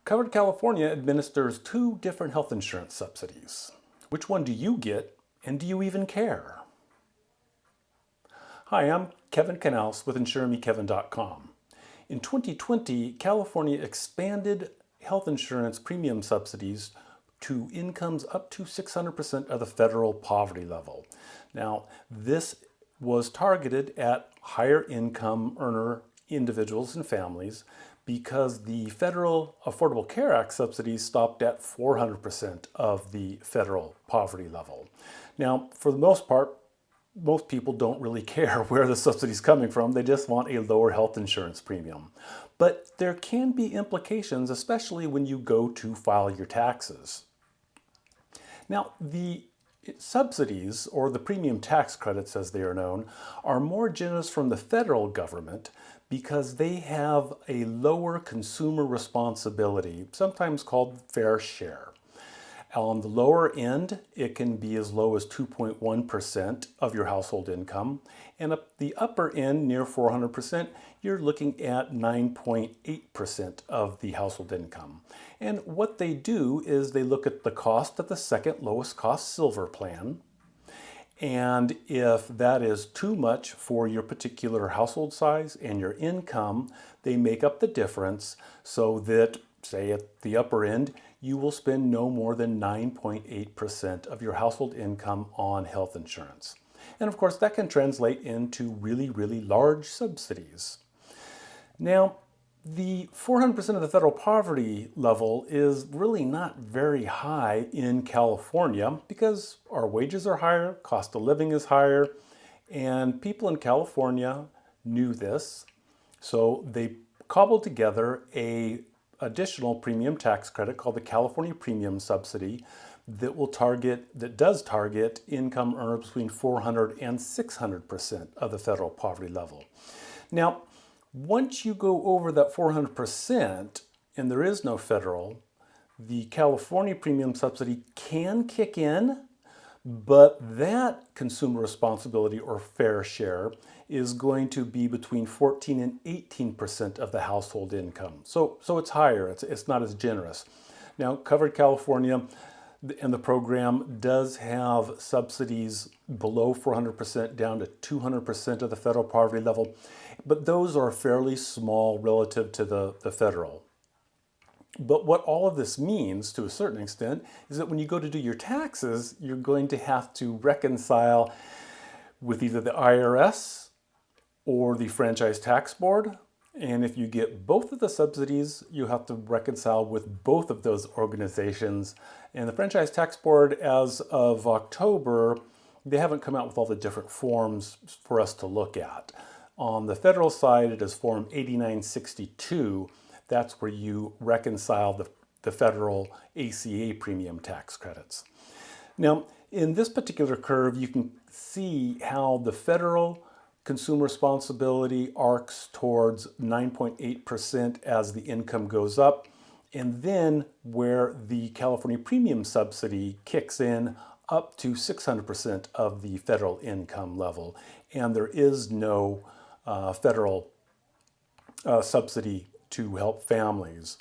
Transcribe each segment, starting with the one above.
Covered California administers two different health insurance subsidies. Which one do you get, and do you even care? Hi, I'm Kevin Canals with InsureMeKevin.com. In 2020, California expanded health insurance premium subsidies to incomes up to 600% of the federal poverty level. Now, this was targeted at higher income earner individuals and families because the federal Affordable Care Act subsidies stopped at 400% of the federal poverty level. Now, for the most part, most people don't really care where the subsidy is coming from. They just want a lower health insurance premium. But there can be implications, especially when you go to file your taxes. Now, the subsidies, or the premium tax credits as they are known, are more generous from the federal government because they have a lower consumer responsibility, sometimes called fair share. On the lower end, it can be as low as 2.1% of your household income. And at the upper end, near 400%, you're looking at 9.8% of the household income. And what they do is they look at the cost of the second lowest cost silver plan. And if that is too much for your particular household size and your income, they make up the difference so that, say at the upper end, you will spend no more than 9.8% of your household income on health insurance. And of course, that can translate into really, really large subsidies. Now, the 400% of the federal poverty level is really not very high in California because our wages are higher, cost of living is higher, and people in California knew this. So they cobbled together an additional premium tax credit called the California Premium Subsidy that does target income earners between 400 and 600% of the federal poverty level. Now, once you go over that 400% and there is no federal, the California Premium Subsidy can kick in, but that consumer responsibility or fair share is going to be between 14 and 18% of the household income. So it's higher, it's not as generous. Now, Covered California and the program does have subsidies below 400% down to 200% of the federal poverty level, but those are fairly small relative to the federal. But what all of this means, to a certain extent, is that when you go to do your taxes, you're going to have to reconcile with either the IRS or the Franchise Tax Board. And if you get both of the subsidies, you have to reconcile with both of those organizations. And the Franchise Tax Board, as of October, they haven't come out with all the different forms for us to look at. On the federal side, it is Form 8962. That's where you reconcile the federal ACA premium tax credits. Now, in this particular curve, you can see how the federal consumer responsibility arcs towards 9.8% as the income goes up, and then where the California Premium Subsidy kicks in up to 600% of the federal income level. And there is no federal subsidy to help families.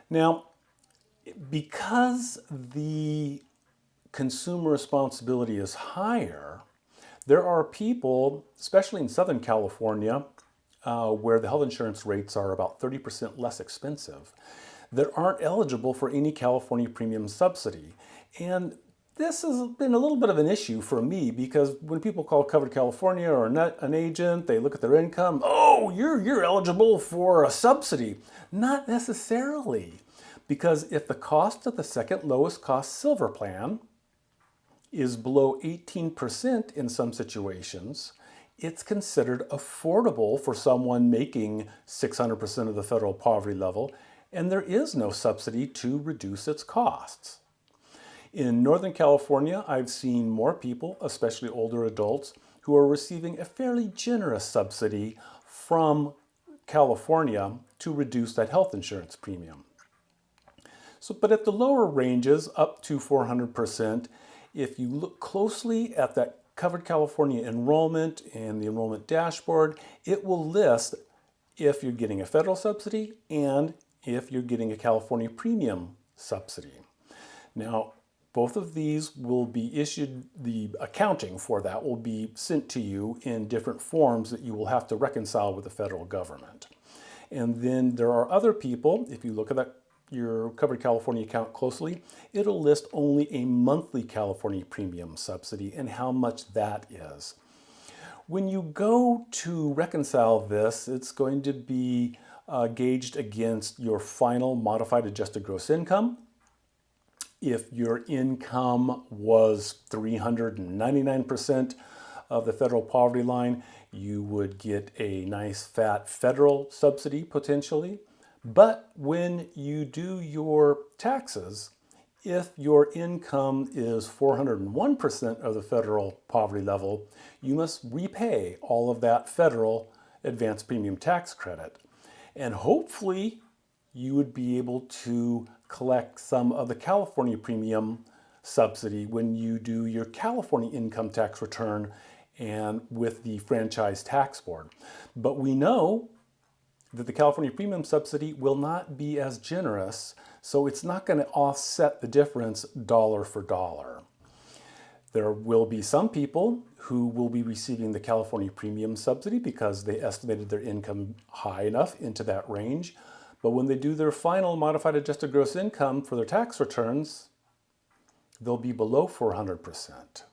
Now, because the consumer responsibility is higher, there are people, especially in Southern California, where the health insurance rates are about 30% less expensive, that aren't eligible for any California premium subsidy. And this has been a little bit of an issue for me because when people call Covered California or an agent, they look at their income, oh, you're eligible for a subsidy. Not necessarily, because if the cost of the second lowest cost silver plan is below 18% in some situations, it's considered affordable for someone making 600% of the federal poverty level, and there is no subsidy to reduce its costs. In Northern California, I've seen more people, especially older adults, who are receiving a fairly generous subsidy from California to reduce that health insurance premium. But at the lower ranges, up to 400%, if you look closely at that Covered California enrollment and the enrollment dashboard, it will list if you're getting a federal subsidy and if you're getting a California Premium Subsidy. Now, both of these will be issued, the accounting for that will be sent to you in different forms that you will have to reconcile with the federal government. And then there are other people, if you look at your Covered California account closely, it'll list only a monthly California Premium Subsidy and how much that is. When you go to reconcile this, it's going to be gauged against your final modified adjusted gross income. If your income was 399% of the federal poverty line, you would get a nice fat federal subsidy potentially. But when you do your taxes, if your income is 401% of the federal poverty level, you must repay all of that federal advanced premium tax credit. And hopefully you would be able to collect some of the California Premium Subsidy when you do your California income tax return and with the Franchise Tax Board. But we know that the California Premium Subsidy will not be as generous, so it's not going to offset the difference dollar for dollar. There will be some people who will be receiving the California Premium Subsidy because they estimated their income high enough into that range. But when they do their final modified adjusted gross income for their tax returns, they'll be below 400%.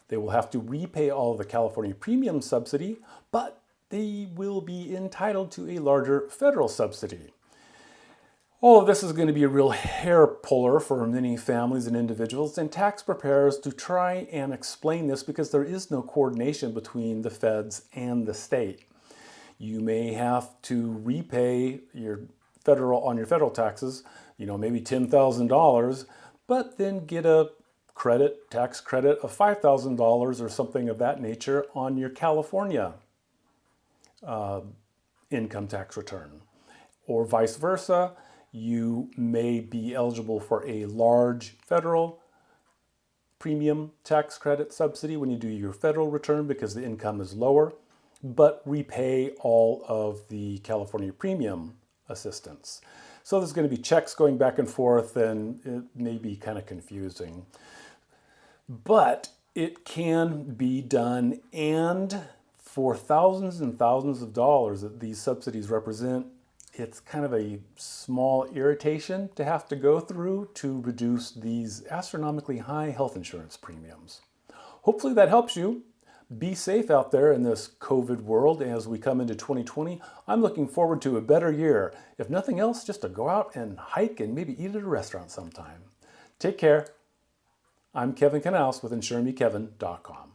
They will have to repay all of the California Premium Subsidy, but they will be entitled to a larger federal subsidy. All of this is going to be a real hair puller for many families and individuals and tax preparers to try and explain this because there is no coordination between the feds and the state. You may have to repay your federal taxes, maybe $10,000, but then get a tax credit of $5,000 or something of that nature on your California income tax return. Or vice versa, you may be eligible for a large federal premium tax credit subsidy when you do your federal return because the income is lower, but repay all of the California premium assistance. So there's going to be checks going back and forth and it may be kind of confusing. But it can be done, and for thousands and thousands of dollars that these subsidies represent, it's kind of a small irritation to have to go through to reduce these astronomically high health insurance premiums. Hopefully that helps you. Be safe out there in this COVID world as we come into 2020. I'm looking forward to a better year. If nothing else, just to go out and hike and maybe eat at a restaurant sometime. Take care. I'm Kevin Canals with InsureMeKevin.com.